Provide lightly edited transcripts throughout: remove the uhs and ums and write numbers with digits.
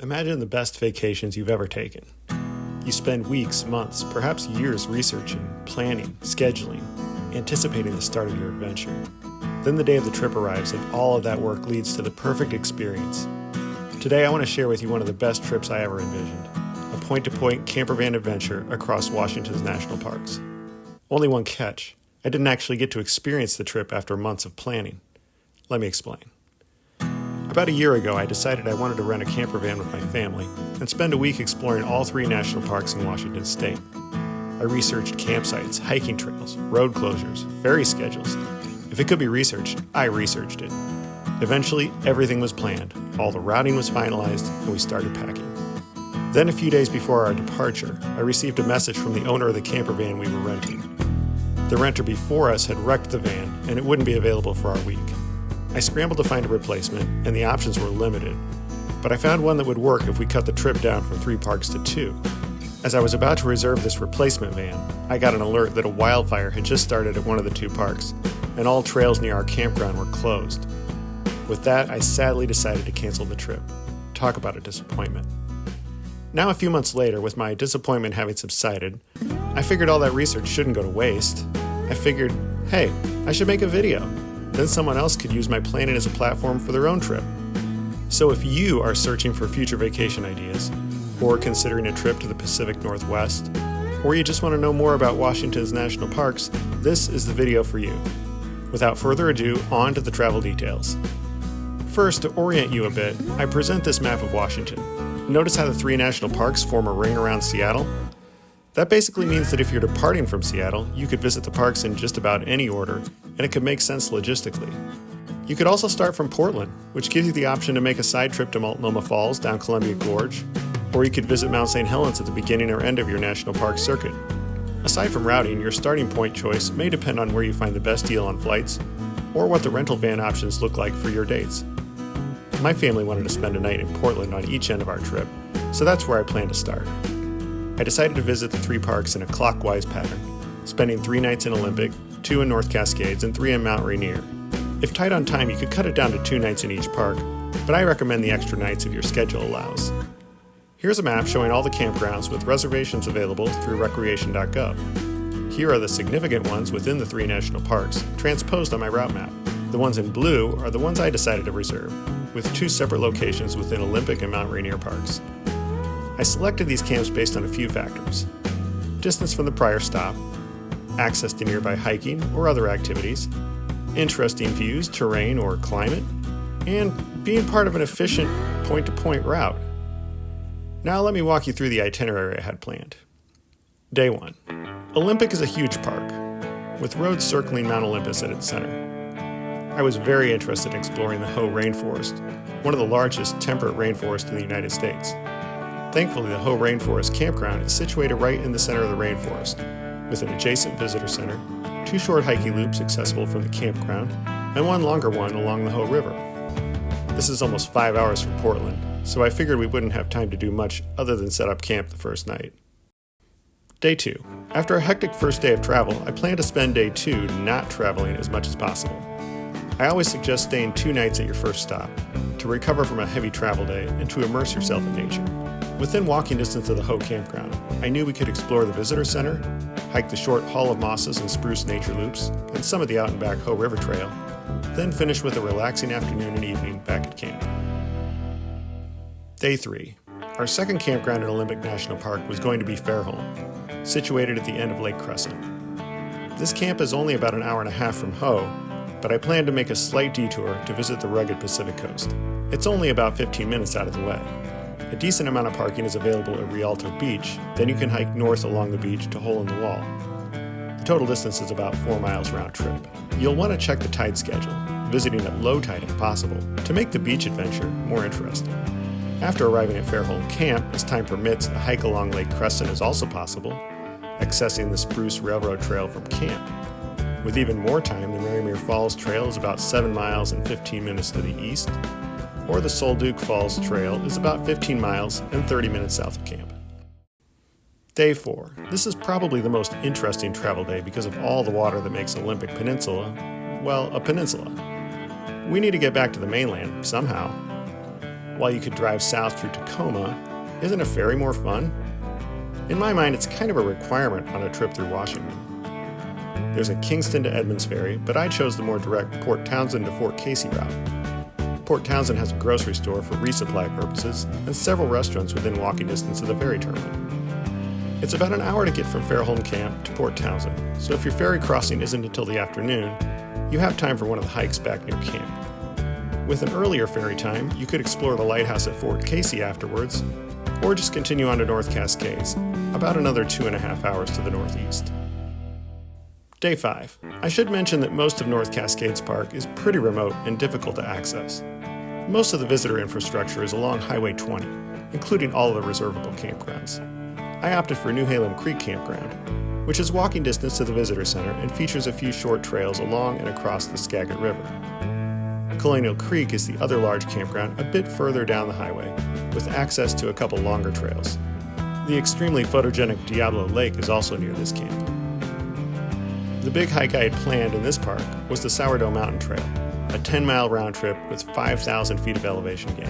Imagine the best vacations you've ever taken. You spend weeks, months, perhaps years researching, planning, scheduling, anticipating the start of your adventure. Then the day of the trip arrives and all of that work leads to the perfect experience. Today I want to share with you one of the best trips I ever envisioned, a point-to-point campervan adventure across Washington's national parks. Only one catch, I didn't actually get to experience the trip after months of planning. Let me explain. About a year ago, I decided I wanted to rent a campervan with my family and spend a week exploring all 3 national parks in Washington state. I researched campsites, hiking trails, road closures, ferry schedules. If it could be researched, I researched it. Eventually, everything was planned, all the routing was finalized, and we started packing. Then a few days before our departure, I received a message from the owner of the campervan we were renting. The renter before us had wrecked the van, and it wouldn't be available for our week. I scrambled to find a replacement, and the options were limited, but I found one that would work if we cut the trip down from 3 parks to 2. As I was about to reserve this replacement van, I got an alert that a wildfire had just started at one of the 2 parks, and all trails near our campground were closed. With that, I sadly decided to cancel the trip. Talk about a disappointment. Now, a few months later, with my disappointment having subsided, I figured all that research shouldn't go to waste. I figured, hey, I should make a video. Then someone else could use my planning as a platform for their own trip. So if you are searching for future vacation ideas, or considering a trip to the Pacific Northwest, or you just want to know more about Washington's national parks, this is the video for you. Without further ado, on to the travel details. First, to orient you a bit, I present this map of Washington. Notice how the 3 national parks form a ring around Seattle? That basically means that if you're departing from Seattle, you could visit the parks in just about any order, and it could make sense logistically. You could also start from Portland, which gives you the option to make a side trip to Multnomah Falls down Columbia Gorge, or you could visit Mount St. Helens at the beginning or end of your national park circuit. Aside from routing, your starting point choice may depend on where you find the best deal on flights, or what the rental van options look like for your dates. My family wanted to spend a night in Portland on each end of our trip, so that's where I plan to start. I decided to visit the 3 parks in a clockwise pattern, spending 3 nights in Olympic, 2 in North Cascades, and 3 in Mount Rainier. If tight on time, you could cut it down to 2 nights in each park, but I recommend the extra nights if your schedule allows. Here's a map showing all the campgrounds with reservations available through recreation.gov. Here are the significant ones within the 3 national parks, transposed on my route map. The ones in blue are the ones I decided to reserve, with 2 separate locations within Olympic and Mount Rainier parks. I selected these camps based on a few factors: distance from the prior stop, access to nearby hiking or other activities, interesting views, terrain, or climate, and being part of an efficient point-to-point route. Now let me walk you through the itinerary I had planned. Day 1. Olympic is a huge park, with roads circling Mount Olympus at its center. I was very interested in exploring the Hoh Rainforest, one of the largest temperate rainforests in the United States. Thankfully, the Hoh Rainforest Campground is situated right in the center of the rainforest, with an adjacent visitor center, 2 short hiking loops accessible from the campground, and 1 longer one along the Hoh River. This is almost 5 hours from Portland, so I figured we wouldn't have time to do much other than set up camp the first night. Day 2. After a hectic first day of travel, I plan to spend day 2 not traveling as much as possible. I always suggest staying 2 nights at your first stop, to recover from a heavy travel day and to immerse yourself in nature. Within walking distance of the Hoh Campground, I knew we could explore the visitor center, hike the short Hall of Mosses and Spruce nature loops, and some of the out-and-back Hoh River Trail, then finish with a relaxing afternoon and evening back at camp. Day 3. Our second campground in Olympic National Park was going to be Fairholme, situated at the end of Lake Crescent. This camp is only about an hour and a half from Hoh, but I plan to make a slight detour to visit the rugged Pacific coast. It's only about 15 minutes out of the way. A decent amount of parking is available at Rialto Beach, then you can hike north along the beach to Hole in the Wall. The total distance is about 4 miles round trip. You'll want to check the tide schedule, visiting at low tide if possible, to make the beach adventure more interesting. After arriving at Fairholme Camp, as time permits, a hike along Lake Crescent is also possible, accessing the Spruce Railroad Trail from camp. With even more time, the Merrimack Falls Trail is about 7 miles and 15 minutes to the east, or the Solduke Falls Trail is about 15 miles and 30 minutes south of camp. Day 4. This is probably the most interesting travel day because of all the water that makes Olympic Peninsula, well, a peninsula. We need to get back to the mainland somehow. while you could drive south through Tacoma, isn't a ferry more fun? In my mind, it's kind of a requirement on a trip through Washington. There's a Kingston to Edmonds ferry, but I chose the more direct Port Townsend to Fort Casey route. Port Townsend has a grocery store for resupply purposes and several restaurants within walking distance of the ferry terminal. It's about an hour to get from Fairholm Camp to Port Townsend, so if your ferry crossing isn't until the afternoon, you have time for one of the hikes back near camp. With an earlier ferry time, you could explore the lighthouse at Fort Casey afterwards, or just continue on to North Cascades, about another 2.5 hours to the northeast. Day 5. I should mention that most of North Cascades Park is pretty remote and difficult to access. Most of the visitor infrastructure is along Highway 20, including all of the reservable campgrounds. I opted for New Halem Creek Campground, which is walking distance to the visitor center and features a few short trails along and across the Skagit River. Colonial Creek is the other large campground a bit further down the highway, with access to a couple longer trails. The extremely photogenic Diablo Lake is also near this camp. The big hike I had planned in this park was the Sourdough Mountain Trail, a 10-mile round trip with 5,000 feet of elevation gain,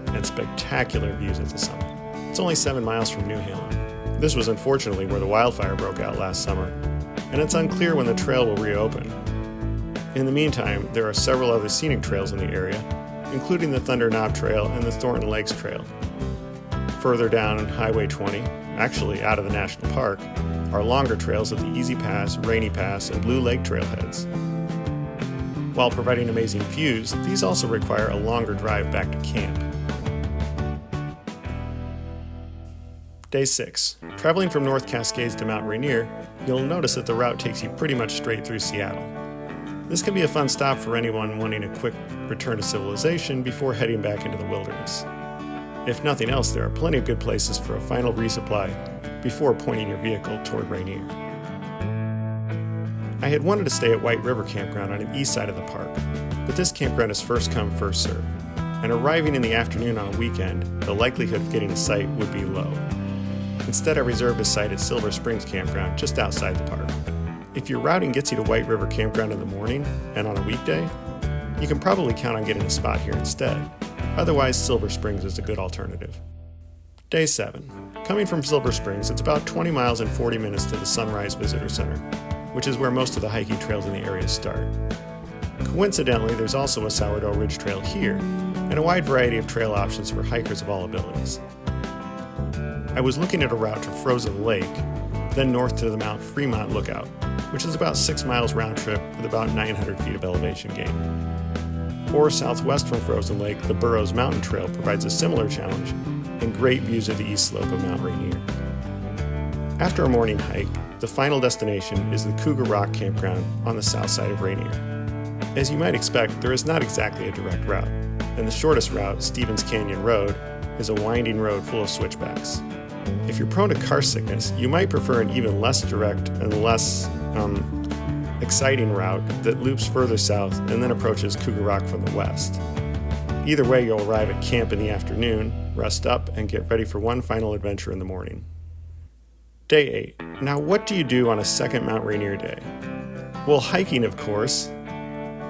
and spectacular views at the summit. It's only 7 miles from New Halem. This was unfortunately where the wildfire broke out last summer, and it's unclear when the trail will reopen. In the meantime, there are several other scenic trails in the area, including the Thunder Knob Trail and the Thornton Lakes Trail. Further down Highway 20, actually out of the national park, are longer trails at the Easy Pass, Rainy Pass, and Blue Lake trailheads. While providing amazing views, these also require a longer drive back to camp. Day 6. Traveling from North Cascades to Mount Rainier, you'll notice that the route takes you pretty much straight through Seattle. This can be a fun stop for anyone wanting a quick return to civilization before heading back into the wilderness. If nothing else, there are plenty of good places for a final resupply before pointing your vehicle toward Rainier. I had wanted to stay at White River Campground on the east side of the park, but this campground is first come, first served, and arriving in the afternoon on a weekend, the likelihood of getting a site would be low. Instead, I reserved a site at Silver Springs Campground just outside the park. If your routing gets you to White River Campground in the morning and on a weekday, you can probably count on getting a spot here instead. Otherwise, Silver Springs is a good alternative. Day 7. Coming from Silver Springs, it's about 20 miles and 40 minutes to the Sunrise Visitor Center, which is where most of the hiking trails in the area start. Coincidentally, there's also a Sourdough Ridge Trail here, and a wide variety of trail options for hikers of all abilities. I was looking at a route to Frozen Lake, then north to the Mount Fremont Lookout, which is about 6 miles round trip with about 900 feet of elevation gain. Or southwest from Frozen Lake, the Burroughs Mountain Trail provides a similar challenge and great views of the east slope of Mount Rainier. After a morning hike, the final destination is the Cougar Rock Campground on the south side of Rainier. As you might expect, there is not exactly a direct route, and the shortest route, Stevens Canyon Road, is a winding road full of switchbacks. If you're prone to car sickness, you might prefer an even less direct and less exciting route that loops further south and then approaches Cougar Rock from the west. Either way, you'll arrive at camp in the afternoon, rest up, and get ready for one final adventure in the morning. Day 8. Now, what do you do on a second Mount Rainier day? Well, hiking, of course.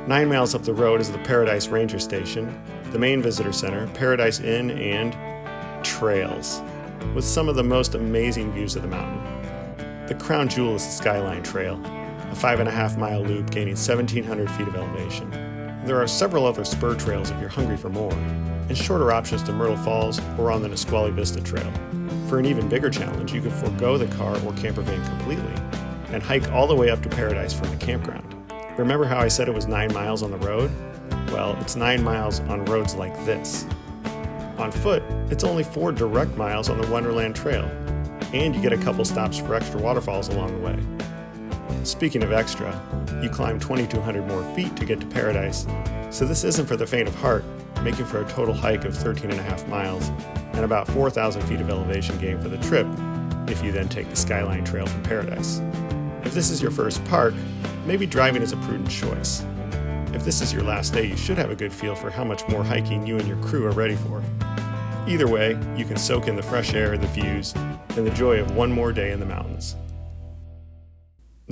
9 miles up the road is the Paradise Ranger Station, the main visitor center, Paradise Inn, and trails, with some of the most amazing views of the mountain. The crown jewel is the Skyline Trail, a 5.5-mile loop gaining 1,700 feet of elevation. There are several other spur trails if you're hungry for more, and shorter options to Myrtle Falls or on the Nisqually Vista Trail. For an even bigger challenge, you could forego the car or campervan completely and hike all the way up to Paradise from the campground. Remember how I said it was 9 miles on the road? Well, it's 9 miles on roads like this. On foot, it's only 4 direct miles on the Wonderland Trail, and you get a couple stops for extra waterfalls along the way. Speaking of extra, you climb 2,200 more feet to get to Paradise, so this isn't for the faint of heart, making for a total hike of 13.5 miles and about 4,000 feet of elevation gain for the trip if you then take the Skyline Trail from Paradise. If this is your first park, maybe driving is a prudent choice. If this is your last day, you should have a good feel for how much more hiking you and your crew are ready for. Either way, you can soak in the fresh air, the views, and the joy of one more day in the mountains.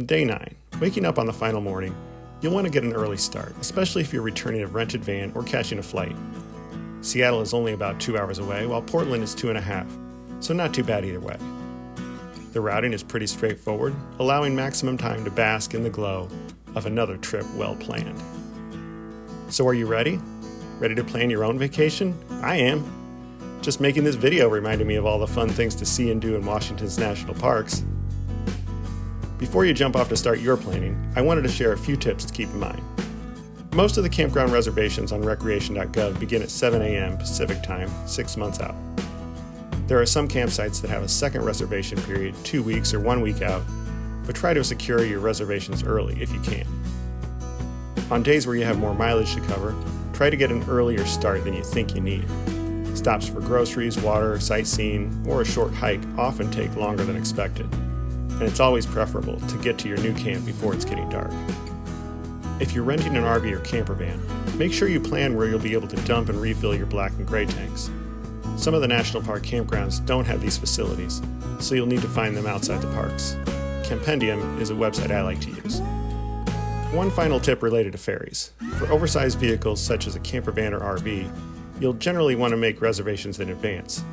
Day 9. Waking up on the final morning, you'll want to get an early start, especially if you're returning a rented van or catching a flight. Seattle is only about 2 hours away, while Portland is 2.5, so not too bad either way. The routing is pretty straightforward, allowing maximum time to bask in the glow of another trip well planned. So are you ready? Ready to plan your own vacation? I am. Just making this video reminded me of all the fun things to see and do in Washington's national parks. Before you jump off to start your planning, I wanted to share a few tips to keep in mind. Most of the campground reservations on recreation.gov begin at 7 a.m. Pacific Time, 6 months out. There are some campsites that have a second reservation period 2 weeks or 1 week out, but try to secure your reservations early if you can. On days where you have more mileage to cover, try to get an earlier start than you think you need. Stops for groceries, water, sightseeing, or a short hike often take longer than expected, and it's always preferable to get to your new camp before it's getting dark. If you're renting an RV or campervan, make sure you plan where you'll be able to dump and refill your black and gray tanks. Some of the national park campgrounds don't have these facilities, so you'll need to find them outside the parks. Campendium is a website I like to use. One final tip related to ferries. For oversized vehicles such as a campervan or RV, you'll generally want to make reservations in advance,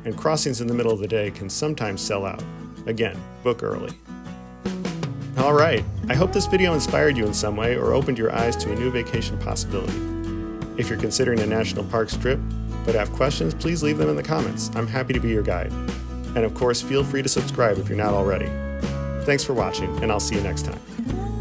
and crossings in the middle of the day can sometimes sell out. Again, book early. Alright, I hope this video inspired you in some way or opened your eyes to a new vacation possibility. If you're considering a national parks trip but have questions, please leave them in the comments. I'm happy to be your guide. And of course, feel free to subscribe if you're not already. Thanks for watching, and I'll see you next time.